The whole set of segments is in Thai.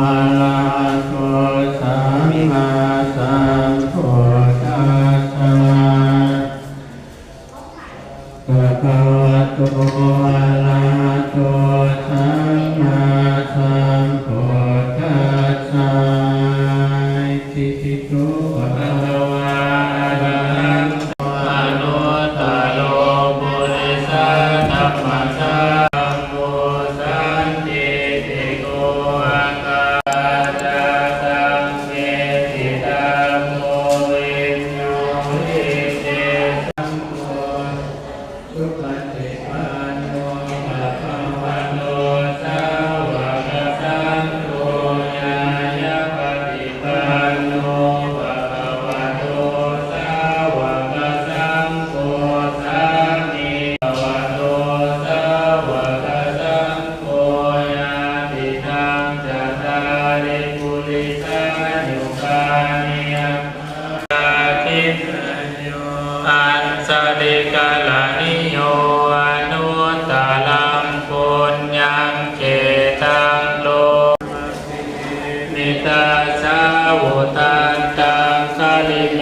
อะระหะโตสัมมาสัมพุทธัสสะภะคะวะโตอะระหะโตสัมมาสัมพุทธัสสะอิติปิโสภะคะวะอะระหะโตอนุตตโรปุริสธัมมัสสะโมสันติติโกอาคาสังเมติตาโมวิญโยหิเตสัมโฆสุปฏิปันโนภะคะวะโตสาวกสังโฆญาณปฏิปันโนภะคะวะโตสาวกสังโฆสามีภะคะวะโตสาวกสังโฆญาติธังจัตตาริปุริสายุคานิยังอาทิตโยอันสริกาลานิโยอนุตตรังปุญญังเจตังโลมิตาสาวุตันตังสลิเม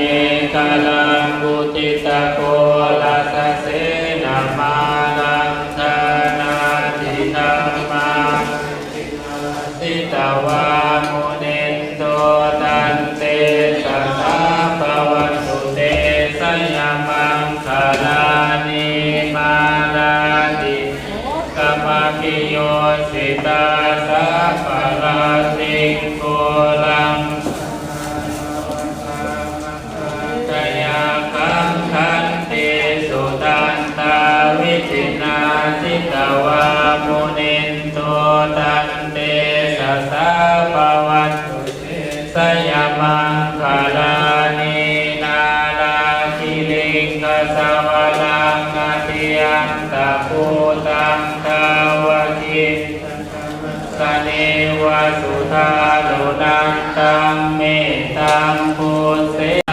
กาลังบุติตะโกลัสสะเสนามาลังธนาติธัมมาสิตาวามุนินโตตันเตสัสสะภวันตุเตสัยยมังคาลานิมาลาติกัมมคิโยสิตาสัพพะราติงโกลังตยาคังคันติสุตันตาวิจินาสิตาวามุนินโตตันเตสัสสะภวันตุเตสยามังคาลานินาลาคิลิงกสวะลังอธิยันตะภูตังทาวกิสเนวสุธาโลนันตังเมตังพุเส